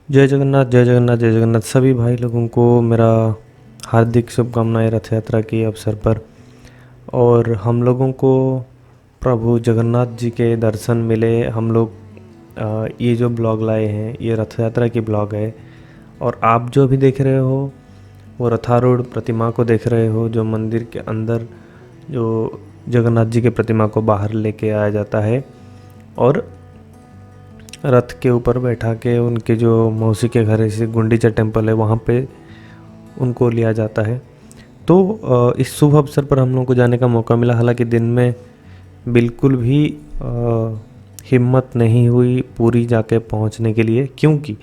जय जगन्नाथ, जय जगन्नाथ, जय जगन्नाथ। सभी भाई लोगों को मेरा हार्दिक शुभकामनाएं रथ यात्रा के अवसर पर। और हम लोगों को प्रभु जगन्नाथ जी के दर्शन मिले। हम लोग ये जो ब्लॉग लाए हैं ये रथ यात्रा की ब्लॉग है। और आप जो भी देख रहे हो वो रथारूढ़ प्रतिमा को देख रहे हो, जो मंदिर के अंदर जो जगन्नाथ जी के प्रतिमा को बाहर लेके आया जाता है और रथ के ऊपर बैठा के उनके जो मौसी के घर से गुंडीचा टेम्पल है वहाँ पे उनको लिया जाता है। तो इस शुभ अवसर पर हम लोगों को जाने का मौका मिला। हालांकि दिन में बिल्कुल भी हिम्मत नहीं हुई पूरी जाके पहुँचने के लिए, क्योंकि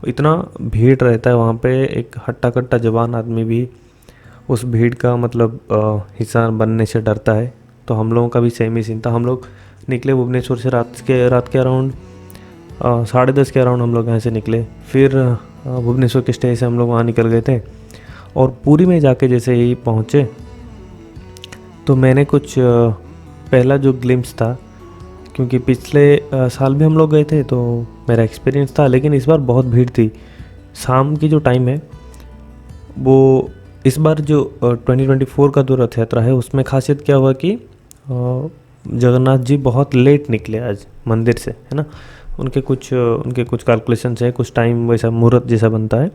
इतना भीड़ रहता है वहाँ पे। एक हट्टा कट्टा जवान आदमी भी उस भीड़ का मतलब हिस्सा बनने से डरता है। तो हम लोगों का भी सेम ही सीन था। हम लोग निकले भुवनेश्वर से रात के अराउंड 10:30 के अराउंड हम लोग यहाँ से निकले। फिर भुवनेश्वर के स्टे से हम लोग वहाँ निकल गए थे और पुरी में जाके जैसे ही पहुँचे तो मैंने कुछ पहला जो ग्लिम्स था, क्योंकि पिछले साल भी हम लोग गए थे तो मेरा एक्सपीरियंस था, लेकिन इस बार बहुत भीड़ थी। शाम की जो टाइम है वो इस बार जो 2024 का जो रथ यात्रा है उसमें खासियत क्या हुआ कि जगन्नाथ जी बहुत लेट निकले आज मंदिर से, है ना। उनके कुछ कैलकुलेशंस हैं, कुछ टाइम वैसा मुहूर्त जैसा बनता है।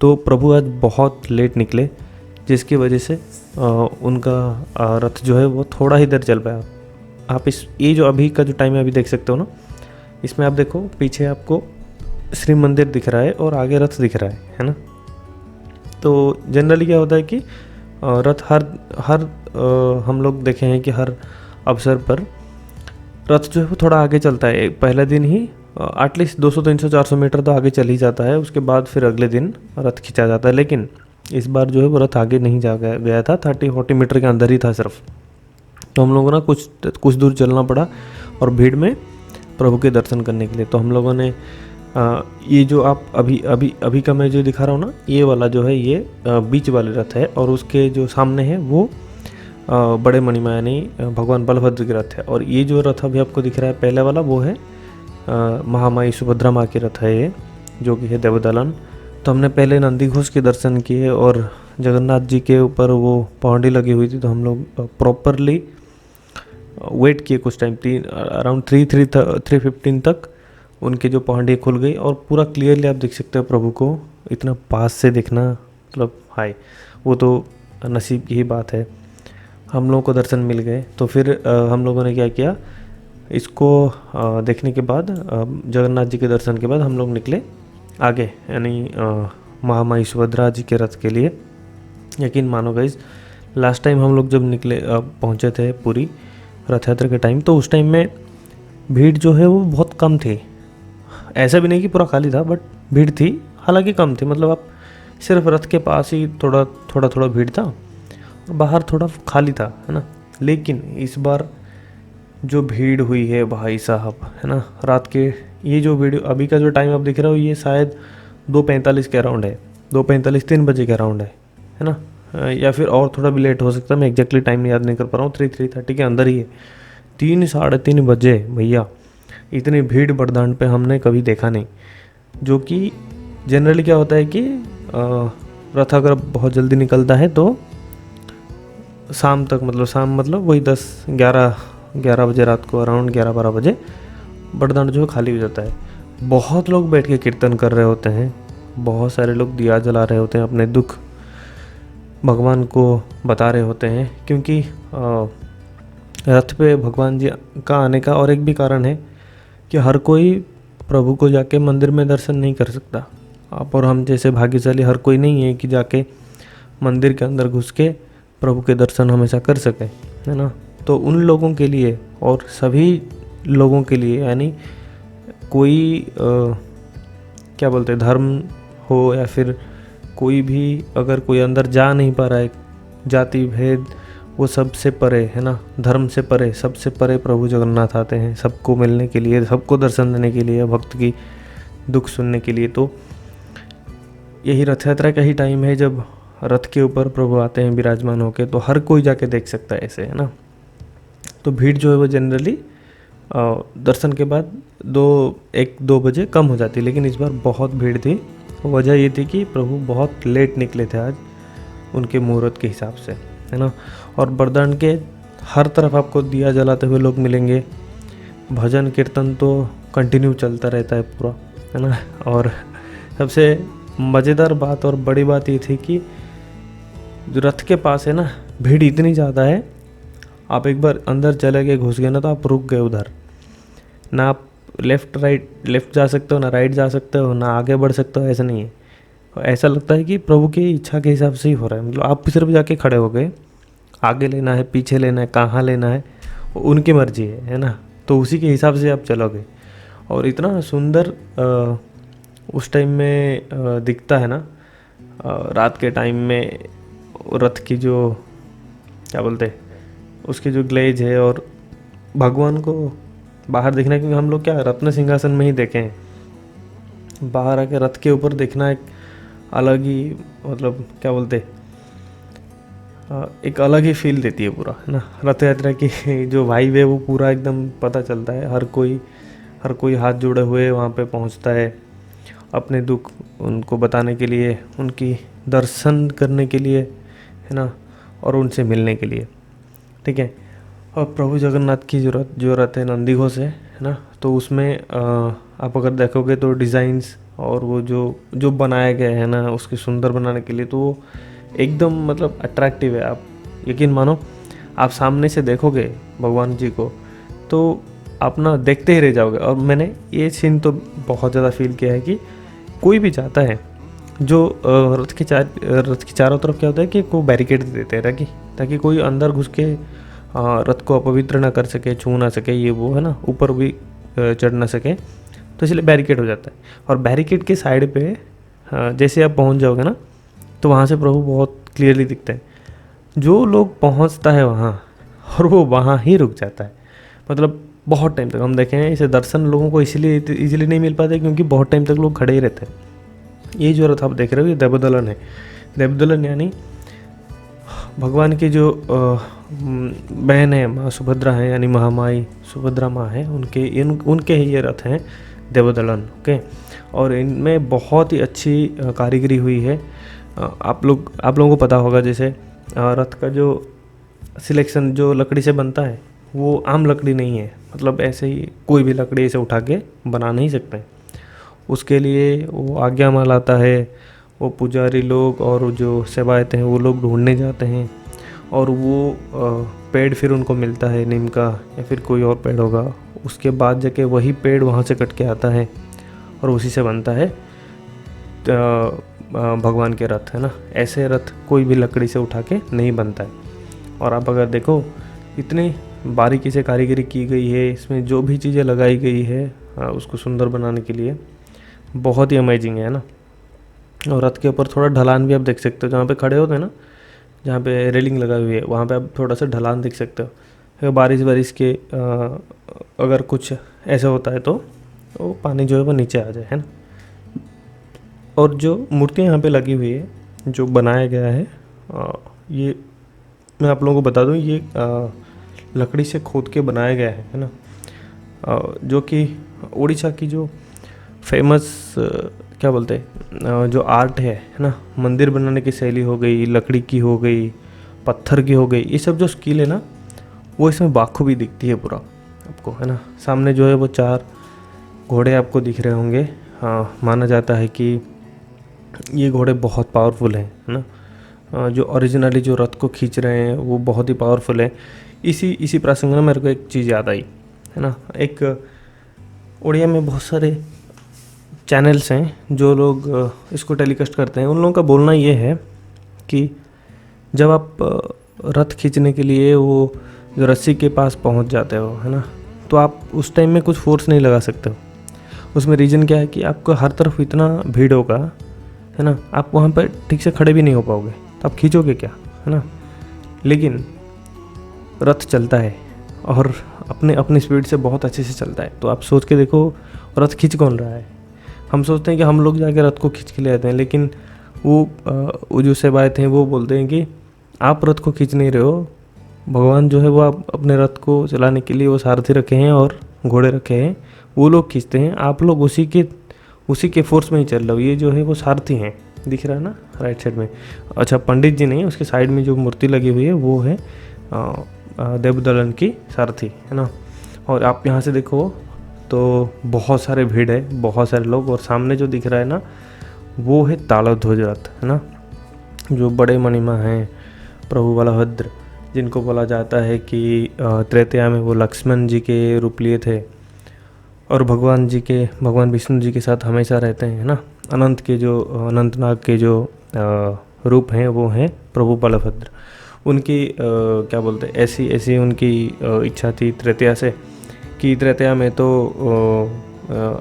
तो प्रभु आज बहुत लेट निकले, जिसकी वजह से उनका रथ जो है वो थोड़ा ही देर चल पाया। आप ये जो अभी का जो टाइम है अभी देख सकते हो ना, इसमें आप देखो पीछे आपको श्री मंदिर दिख रहा है और आगे रथ दिख रहा है ना। तो जनरली क्या होता है कि रथ हर हम लोग देखे हैं कि हर अवसर पर रथ जो है वो थोड़ा आगे चलता है। पहले दिन ही एटलीस्ट 200 300 400 मीटर तो आगे चल ही जाता है, उसके बाद फिर अगले दिन रथ खींचा जाता है। लेकिन इस बार जो है वो रथ आगे नहीं जा गया था, 30-40 मीटर के अंदर ही था सिर्फ। तो हम लोगों को ना कुछ दूर चलना पड़ा और भीड़ में प्रभु के दर्शन करने के लिए। तो हम लोगों ने ये जो आप अभी का मैं जो दिखा रहा हूँ ना, ये वाला जो है ये बीच वाले रथ है और उसके जो सामने है वो बड़े मणिमा यानी भगवान बलभद्र के रथ है। और ये जो रथ अभी आपको दिख रहा है पहले वाला वो है महामाई सुभद्रा माँ के रथ है ये, जो कि है देवदलन। तो हमने पहले नंदी घोष के दर्शन किए और जगन्नाथ जी के ऊपर वो पौंडी लगी हुई थी। तो हम लोग प्रॉपरली वेट किए कुछ टाइम, अराउंड 3:15 तक उनकी जो पौंडी खुल गई और पूरा क्लियरली आप देख सकते हो प्रभु को। इतना पास से देखना मतलब हाय, वो तो नसीब की ही बात है। हम लोगों को दर्शन मिल गए। तो फिर हम लोगों ने क्या किया, इसको देखने के बाद जगन्नाथ जी के दर्शन के बाद हम लोग निकले आगे, यानी महामाई सुभद्रा जी के रथ के लिए। यकीन मानो गाइस, लास्ट टाइम हम लोग जब निकले पहुँचे थे पूरी रथ यात्रा के टाइम, तो उस टाइम में भीड़ जो है वो बहुत कम थी। ऐसा भी नहीं कि पूरा खाली था, बट भीड़ थी, हालांकि कम थी। मतलब आप सिर्फ रथ के पास ही थोड़ा भीड़ था और बाहर थोड़ा खाली था, है ना। लेकिन इस बार जो भीड़ हुई है भाई साहब, है ना, रात के ये जो वीडियो अभी का जो टाइम आप दिख रहे हो ये शायद 2:45 के अराउंड है, 2:45 3 बजे के अराउंड है ना, या फिर और थोड़ा भी लेट हो सकता है। मैं एग्जैक्टली टाइम नहीं याद नहीं कर पा रहा हूँ, 3:30 के अंदर ही है। 3 साढ़े 3 बजे भैया, इतनी भीड़ बड़दांड पे हमने कभी देखा नहीं। जो कि जनरली क्या होता है कि रथ अगर बहुत जल्दी निकलता है तो शाम तक, मतलब वही 10-11 बजे रात को, अराउंड 11-12 बजे बड़दांड जो है खाली हो जाता है। बहुत लोग बैठ के कीर्तन कर रहे होते हैं, बहुत सारे लोग दिया जला रहे होते हैं, अपने दुख भगवान को बता रहे होते हैं। क्योंकि रथ पे भगवान जी का आने का और एक भी कारण है कि हर कोई प्रभु को जाके मंदिर में दर्शन नहीं कर सकता। आप और हम जैसे भाग्यशाली हर कोई नहीं है कि जाके मंदिर के अंदर घुस के प्रभु के दर्शन हमेशा कर सके, है ना। तो उन लोगों के लिए और सभी लोगों के लिए, यानी कोई क्या बोलते हैं, धर्म हो या फिर कोई भी अगर कोई अंदर जा नहीं पा रहा है, जाति भेद वो सबसे परे, है ना, धर्म से परे, सबसे परे प्रभु जगन्नाथ आते हैं सबको मिलने के लिए, सबको दर्शन देने के लिए, भक्त की दुख सुनने के लिए। तो यही रथ यात्रा का ही टाइम है जब रथ के ऊपर प्रभु आते हैं विराजमान होकर, तो हर कोई जाके देख सकता है ऐसे, है ना। तो भीड़ जो है वो जनरली दर्शन के बाद 1-2 बजे कम हो जाती, लेकिन इस बार बहुत भीड़ थी। वजह ये थी कि प्रभु बहुत लेट निकले थे आज उनके मुहूर्त के हिसाब से, है ना। और बरदान के हर तरफ आपको दिया जलाते हुए लोग मिलेंगे। भजन कीर्तन तो कंटिन्यू चलता रहता है पूरा, है ना। और सबसे मज़ेदार बात और बड़ी बात ये थी कि जो रथ के पास है ना, भीड़ इतनी ज़्यादा है, आप एक बार अंदर चले गए, घुस गए ना, तो आप रुक गए उधर। ना आप लेफ़्ट जा सकते हो, ना राइट जा सकते हो, ना आगे बढ़ सकते हो, ऐसा नहीं है। ऐसा लगता है कि प्रभु की इच्छा के हिसाब से ही हो रहा है। मतलब आप सिर्फ जाके खड़े हो गए, आगे लेना है, पीछे लेना है, कहाँ लेना है, वो उनकी मर्जी है ना। तो उसी के हिसाब से आप चलोगे। और इतना सुंदर उस टाइम में दिखता है ना, रात के टाइम में रथ की जो क्या बोलते हैं, उसकी जो ग्लेज है, और भगवान को बाहर देखना, क्योंकि हम लोग क्या रत्न सिंहासन में ही देखे हैं। बाहर आके रथ के ऊपर देखना एक अलग ही, मतलब क्या बोलते, एक अलग ही फील देती है पूरा, है ना। रथ यात्रा की जो वाइब है वो पूरा एकदम पता चलता है। हर कोई हाथ जोड़े हुए वहाँ पे पहुँचता है, अपने दुख उनको बताने के लिए, उनकी दर्शन करने के लिए, है ना, और उनसे मिलने के लिए, ठीक है। और प्रभु जगन्नाथ की जो रथ है नंदीघोष है ना, तो उसमें आप अगर देखोगे तो डिज़ाइंस और वो जो बनाए गए हैं ना, उसके सुंदर बनाने के लिए, तो वो एकदम मतलब अट्रैक्टिव है। आप यकीन मानो, आप सामने से देखोगे भगवान जी को तो आप ना देखते ही रह जाओगे। और मैंने ये सीन तो बहुत ज़्यादा फील किया है कि कोई भी जाता है जो रथ के चारों तरफ क्या होता है कि को बैरिकेड देते हैं ताकि कोई अंदर घुस के रथ को अपवित्र ना कर सके, छू ना सके, ये वो, है ना, ऊपर भी चढ़ ना सके, तो इसलिए बैरिकेड हो जाता है। और बैरिकेड के साइड पे जैसे आप पहुंच जाओगे ना, तो वहाँ से प्रभु बहुत क्लियरली दिखते हैं। जो लोग पहुँचता है वहाँ और वो वहाँ ही रुक जाता है, मतलब बहुत टाइम तक। हम देखें हैं इसे दर्शन लोगों को इसलिए इजीली नहीं मिल पाते क्योंकि बहुत टाइम तक लोग खड़े ही रहते हैं। ये जो रथ आप देख रहे हो ये देवदलन है। देवदलन यानी भगवान की जो बहन है माँ सुभद्रा है, यानी महामाई सुभद्रा माँ है, उनके ही ये रथ हैं देवदलन, ओके। और इनमें बहुत ही अच्छी कारीगरी हुई है। आप लोगों को पता होगा, जैसे रथ का जो सिलेक्शन जो लकड़ी से बनता है वो आम लकड़ी नहीं है, मतलब ऐसे ही कोई भी लकड़ी से उठा के बना नहीं सकते। उसके लिए वो आज्ञा माल आता है, वो पुजारी लोग और जो सेवायत हैं वो लोग ढूंढने जाते हैं, और वो पेड़ फिर उनको मिलता है नीम का या फिर कोई और पेड़ होगा। उसके बाद जाके वही पेड़ वहाँ से कट के आता है और उसी से बनता है भगवान के रथ, है ना। ऐसे रथ कोई भी लकड़ी से उठा के नहीं बनता है। और आप अगर देखो इतनी बारीकी से कारीगरी की गई है, इसमें जो भी चीज़ें लगाई गई है उसको सुंदर बनाने के लिए, बहुत ही अमेजिंग है ना। और रथ के ऊपर थोड़ा ढलान भी आप देख सकते हो, जहाँ पे खड़े होते हैं ना, जहाँ पे रेलिंग लगाई हुई है वहाँ पे आप थोड़ा सा ढलान देख सकते हो। अगर बारिश के अगर कुछ ऐसा होता है तो वो पानी जो है वो नीचे आ जाए, है ना। और जो मूर्तियाँ यहाँ पे लगी हुई है, जो बनाया गया है, ये मैं आप लोगों को बता दूँ, ये लकड़ी से खोद के बनाया गया है ना। जो कि उड़ीसा की जो फेमस क्या बोलते हैं जो आर्ट है ना, मंदिर बनाने की शैली हो गई, लकड़ी की हो गई, पत्थर की हो गई, ये सब जो स्किल है ना, वो इसमें बाखूबी दिखती है पूरा आपको, है ना। सामने जो है वो 4 घोड़े आपको दिख रहे होंगे। हाँ, माना जाता है कि ये घोड़े बहुत पावरफुल हैं, है ना। जो ओरिजिनली जो रथ को खींच रहे हैं वो बहुत ही पावरफुल है। इसी प्रसंग में मेरे को एक चीज़ याद आई, है ना। एक उड़िया में बहुत सारे चैनल्स हैं जो लोग इसको टेलीकास्ट करते हैं। उन लोगों का बोलना ये है कि जब आप रथ खींचने के लिए वो जो रस्सी के पास पहुंच जाते हो, है ना, तो आप उस टाइम में कुछ फोर्स नहीं लगा सकते हो। उसमें रीज़न क्या है कि आपको हर तरफ इतना भीड़ होगा, है ना, आप वहाँ पर ठीक से खड़े भी नहीं हो पाओगे, तो आप खींचोगे क्या, है ना। लेकिन रथ चलता है और अपने स्पीड से बहुत अच्छे से चलता है। तो आप सोच के देखो, रथ खींच कौन रहा है। हम सोचते हैं कि हम लोग जाके रथ को खींच के ले आते हैं, लेकिन वो जो सेवायत हैं वो बोलते हैं कि आप रथ को खींच नहीं रहे हो, भगवान जो है वो आप अपने रथ को चलाने के लिए वो सारथी रखे हैं और घोड़े रखे हैं वो लोग खींचते हैं, आप लोग उसी के फोर्स में ही चल रहे हो। ये जो है वो सारथी हैं, दिख रहा है ना राइट साइड में। अच्छा, पंडित जी नहीं, उसके साइड में जो मूर्ति लगी हुई है वो है देवदलन की सारथी, है ना। और आप यहाँ से देखो तो बहुत सारे भीड़ है, बहुत सारे लोग, और सामने जो दिख रहा है ना वो है तालध्वज रथ, है ना, जो बड़े महिमा हैं प्रभु बलभद्र, जिनको बोला जाता है कि त्रेतया में वो लक्ष्मण जी के रूप लिए थे और भगवान विष्णु जी के साथ हमेशा रहते हैं, है ना। अनंतनाग के जो रूप हैं वो हैं प्रभु बलभद्र। उनकी क्या बोलते हैं, ऐसी उनकी इच्छा थी त्रेतया से कि त्रेतया में तो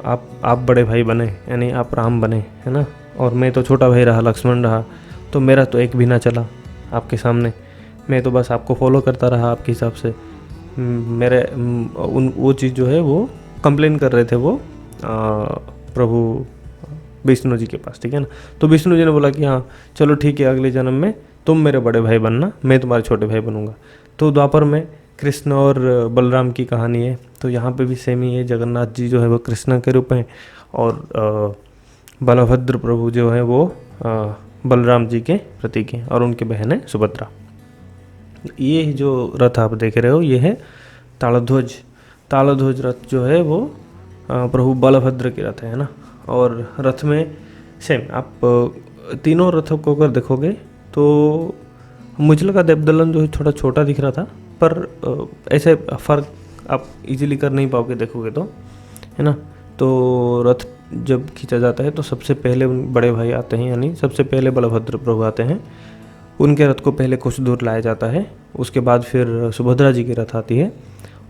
आप बड़े भाई बने, यानी आप राम बने, है ना, और मैं तो छोटा भाई रहा, लक्ष्मण रहा, तो मेरा तो एक भी ना चला आपके सामने, मैं तो बस आपको फॉलो करता रहा आपके हिसाब से। वो चीज़ जो है वो कंप्लेन कर रहे थे वो प्रभु विष्णु जी के पास, ठीक है ना। तो विष्णु जी ने बोला कि हाँ चलो ठीक है, अगले जन्म में तुम मेरे बड़े भाई बनना, मैं तुम्हारे छोटे भाई बनूंगा। तो द्वापर में कृष्ण और बलराम की कहानी है, तो यहाँ पे भी सेम ही है। जगन्नाथ जी जो है वो कृष्ण के रूप हैं और बलभद्र प्रभु जो है वो बलराम जी के प्रतीक हैं, और उनकी बहन है सुभद्रा। ये जो रथ आप देख रहे हो ये है तालध्वज रथ जो है वो प्रभु बलभद्र के रथ है ना। और रथ में सेम आप तीनों रथों को अगर देखोगे तो मुझे लगा देवदलन जो है थोड़ा छोटा दिख रहा था, पर ऐसे फ़र्क आप इजीली कर नहीं पाओगे देखोगे तो, है ना। तो रथ जब खींचा जाता है तो सबसे पहले बड़े भाई आते हैं, यानी सबसे पहले बलभद्र प्रभु आते हैं। उनके रथ को पहले कुछ दूर लाया जाता है, उसके बाद फिर सुभद्रा जी की रथ आती है,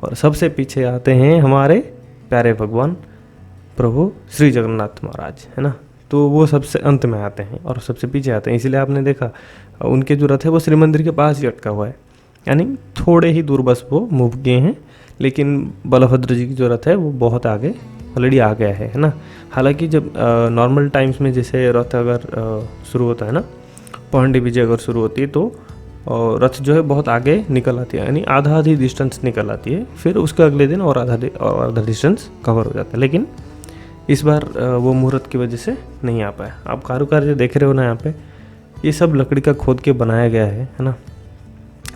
और सबसे पीछे आते हैं हमारे प्यारे भगवान प्रभु श्री जगन्नाथ महाराज, है ना। तो वो सबसे अंत में आते हैं और सबसे पीछे आते हैं, इसलिए आपने देखा उनके जो रथ है वो श्री मंदिर के पास ही अटका हुआ है, यानी थोड़े ही दूर बस वो मूव किए हैं। लेकिन बलभद्र जी की जो रथ है वो बहुत आगे ऑलरेडी आ गया है ना। हालांकि जब नॉर्मल टाइम्स में जैसे रथ अगर शुरू होता है ना, पौंडी विजय अगर शुरू होती है तो रथ जो है बहुत आगे निकल आती है, यानी आधी डिस्टेंस निकल आती है, फिर उसके अगले दिन और आधा डिस्टेंस कवर हो जाता है। लेकिन इस बार वो मुहूर्त की वजह से नहीं आ पाया। आप कारुकार्य देख रहे हो ना यहाँ पे, ये सब लकड़ी का खोद के बनाया गया है ना।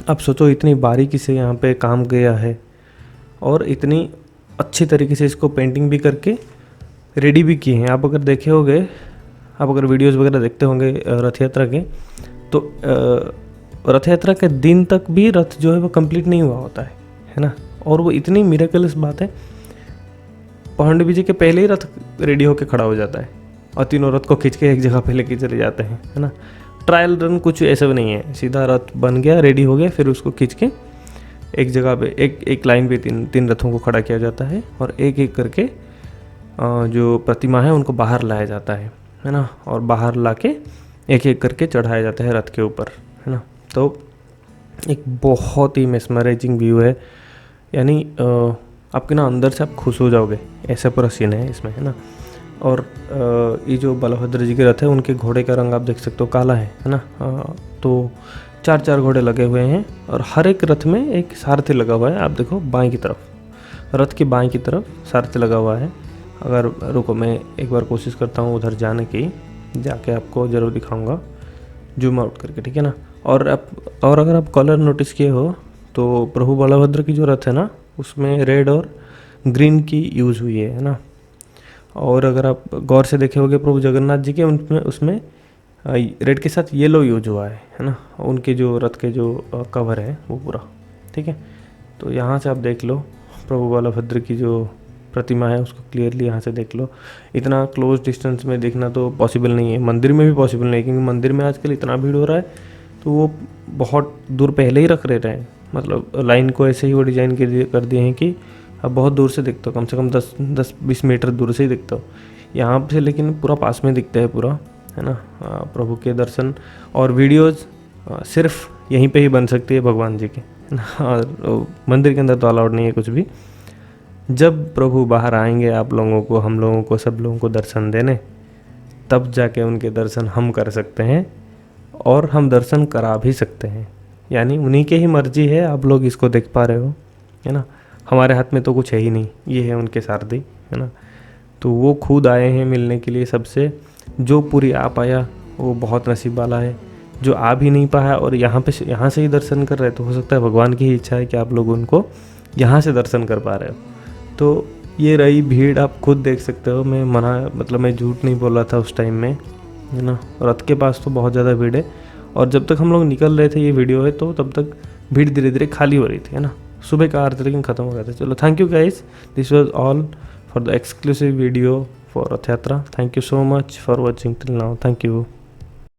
आप सोचो इतनी बारीकी से यहाँ पे काम किया है और इतनी अच्छी तरीके से इसको पेंटिंग भी करके रेडी भी किए हैं। आप अगर देखे होंगे, आप अगर वीडियोस वगैरह देखते होंगे रथ यात्रा के, तो रथ यात्रा के दिन तक भी रथ जो है वो कंप्लीट नहीं हुआ होता है ना। और वो इतनी मिरेकलस बात है, पौंडी विजय के पहले ही रथ रेडी होके खड़ा हो जाता है और तीनों रथ को खींच के एक जगह पे लेके चले जाते हैं, है ना। ट्रायल रन कुछ ऐसा भी नहीं है, सीधा रथ बन गया, रेडी हो गया, फिर उसको खींच के एक जगह पे एक लाइन पे तीन रथों को खड़ा किया जाता है और एक एक करके जो प्रतिमा है उनको बाहर लाया जाता है ना। और बाहर लाके एक एक करके चढ़ाया जाता है रथ के ऊपर, है ना। तो एक बहुत ही मेस्मराइजिंग व्यू है, यानी आपके ना अंदर से आप खुश हो जाओगे, ऐसा पूरा सीन है इसमें, है ना। और ये जो बलभद्र जी के रथ है उनके घोड़े का रंग आप देख सकते हो काला है ना। तो चार घोड़े लगे हुए हैं और हर एक रथ में एक सारथी लगा हुआ है। आप देखो बाएं की तरफ, रथ की बाएं की तरफ सारथी लगा हुआ है। अगर रुको मैं एक बार कोशिश करता हूँ उधर जाने की, जाके आपको ज़रूर दिखाऊंगा जूम आउट करके, ठीक है ना। और अगर आप कलर नोटिस किए हो तो प्रभु बलभद्र की जो रथ है ना उसमें रेड और ग्रीन की यूज़ हुई है ना। और अगर आप गौर से देखे होंगे प्रभु जगन्नाथ जी के उसमें रेड के साथ येलो यूज हुआ है ना। उनके जो रथ के जो कवर है वो पूरा, ठीक है। तो यहाँ से आप देख लो प्रभु बलभद्र की जो प्रतिमा है उसको क्लियरली यहाँ से देख लो। इतना क्लोज डिस्टेंस में देखना तो पॉसिबल नहीं है, मंदिर में भी पॉसिबल नहीं है, क्योंकि मंदिर में आजकल इतना भीड़ हो रहा है तो वो बहुत दूर पहले ही रख रहे हैं, मतलब लाइन को ऐसे ही वो डिज़ाइन कर दिए हैं कि अब बहुत दूर से दिखता हो, कम से कम 10-20 मीटर दूर से ही दिखता हो यहाँ से, लेकिन पूरा पास में दिखता है पूरा, है ना। प्रभु के दर्शन और वीडियोस सिर्फ यहीं पे ही बन सकती है भगवान जी के, और मंदिर के अंदर तो अलाउड नहीं है कुछ भी। जब प्रभु बाहर आएंगे आप लोगों को, हम लोगों को, सब लोगों को दर्शन देने, तब जाके उनके दर्शन हम कर सकते हैं और हम दर्शन करा भी सकते हैं, यानी उन्हीं के ही मर्जी है आप लोग इसको देख पा रहे हो, है ना। हमारे हाथ में तो कुछ है ही नहीं, ये है उनके सारथी, है ना। तो वो खुद आए हैं मिलने के लिए सबसे। जो पूरी आ पाया वो बहुत नसीब वाला है। जो आ भी नहीं पाया और यहाँ से ही दर्शन कर रहे, तो हो सकता है भगवान की ही इच्छा है कि आप लोग उनको यहाँ से दर्शन कर पा रहे हो। तो ये रही भीड़, आप खुद देख सकते हो। मैं झूठ नहीं बोल रहा था उस टाइम में, है ना। रथ के पास तो बहुत ज़्यादा भीड़ है, और जब तक हम लोग निकल रहे थे, ये वीडियो है, तो तब तक भीड़ धीरे धीरे खाली हो रही थी, है ना। सुबह का आरती लेकिन ख़त्म हो गया था। चलो, thank you guys, this was all for the exclusive video for रथ यात्रा। Thank you so much for watching till now. Thank you.